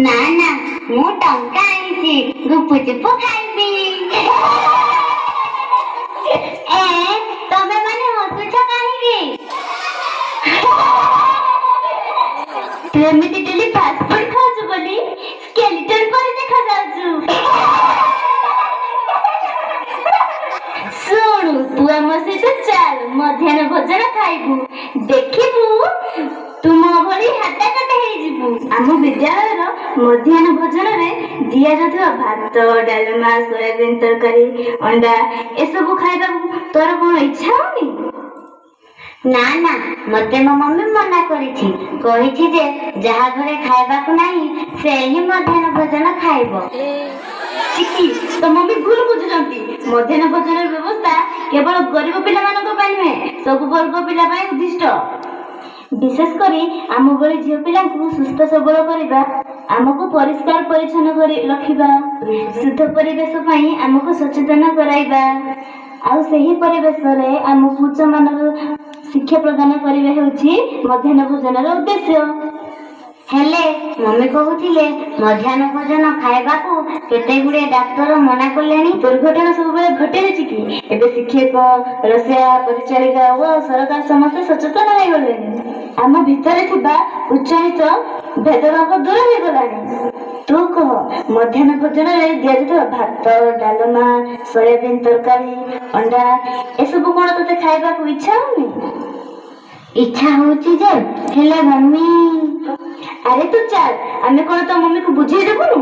ନା ନା ମୁଁ ଟଙ୍କା ଆଣିଛି ଗୁପୁଚୁପୁ ଖାଇବି। ତମେ ମାନେ ହସୁଛ କାହିଁକି? ତୁ ଏମିତି ଡେଲି ଫାଷ୍ଟ ଫୁଡ୍ ଖାଉଛୁ ବୋଲି ସ୍କେଲିଟନ୍ ପରି ଦେଖାଯାଉଛୁ। ଶୁଣୁ ତୁ ଆମ ସହିତ ଚାଲ ମଧ୍ୟାହ୍ନ ଭୋଜନ ଖାଇବୁ, ଦେଖିବୁ ତୁ ମୋ ଭଳି ହାଟା କାଟା ହେଇଯିବୁ। ଆମ ବିଦ୍ୟାଳୟର ମଧ୍ୟାହ୍ନ ଭୋଜନରେ ଦିଆଯାଉଥିବା ଭାତ, ଡାଲମା, ସୋୟାବିନ ତରକାରୀ, ଅଣ୍ଡା ଏସବୁ ଖାଇବାକୁ ତୋର କଣ ଇଚ୍ଛା ହଉନି? ନା ନା ମତେ ମୋ ମମି ମନା କରିଛି, କହିଛି ଯେ ଯାହା ଘରେ ଖାଇବାକୁ ନାହିଁ ସେ ହିଁ ମଧ୍ୟାହ୍ନ ଭୋଜନ ଖାଇବ। ଚିକି ତ ମମି ଭୁଲ ବୁଝୁଛନ୍ତି। ମଧ୍ୟାହ୍ନ ଭୋଜନର ବ୍ୟବସ୍ଥା କେବଳ ଗରିବ ପିଲାମାନଙ୍କ ପାଇଁ ନୁହେଁ, ସବୁ ବର୍ଗ ପିଲା ପାଇଁ ଉଦ୍ଦିଷ୍ଟ। ବିଶେଷ କରି ଆମ ଭଳି ଝିଅ ପିଲାଙ୍କୁ ସୁସ୍ଥ ସବଳ କରିବା, ଆମକୁ ପରିଷ୍କାର ପରିଚ୍ଛନ୍ନ କରି ରଖିବା, ଶୁଦ୍ଧ ପରିବେଶ ପାଇଁ ଆମକୁ ସଚେତନ କରାଇବା, ଆଉ ସେହି ପରିବେଶରେ ଆମକୁ ଉଚ୍ଚମାନର ଶିକ୍ଷା ପ୍ରଦାନ କରିବା ହେଉଛି ମଧ୍ୟାହ୍ନ ଭୋଜନର ଉଦ୍ଦେଶ୍ୟ। ହେଲେ ମମି କହୁଥିଲେ ମଧ୍ୟାହ୍ନ ଭୋଜନ ଖାଇବାକୁ କେତେ ଗୁଡିଏ ଡାକ୍ତର ମନା କଲେଣି। ଦୁର୍ଘଟଣା ସବୁବେଳେ ଘଟେଛି କି? ଏବେ ଶିକ୍ଷକ, ରୋଷେଇଆ, ପରିଚାଳିକା ଓ ସରକାର ସମସ୍ତେ ସଚେତନ ହେଇଗଲେଣି। ଆମ ଭିତରେ ଥିବା ଉଚ୍ଚନୀଚ ଭେଦଭାବ ଦୂର ହେଇଗଲାଣି। ତୁ କହ, ମଧ୍ୟାହ୍ନ ଭୋଜନରେ ଦିଆଯାଉଥିବା ଭାତ, ଡାଲମା, ସୋୟାବିନ ତରକାରୀ, ଅଣ୍ଡା ଏସବୁ କଣ ତୋତେ ଖାଇବାକୁ ଇଚ୍ଛା ହଉନି? ଇଚ୍ଛା ହଉଛି ଯେ, ହେଲେ ମମି। ଆରେ ତୁ ଚାଲ, ଆମେ କଣ ତ ମମିକୁ ବୁଝେଇ ଦେବୁନୁ?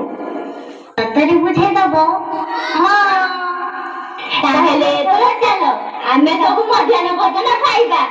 ସତରେ ବୁଝେଇ ଦବ? ହଁ ତାହେଲେ ଚାଲ ଆମେ ସବୁ ମଧ୍ୟାହ୍ନ ଭୋଜନ ଖାଇବା।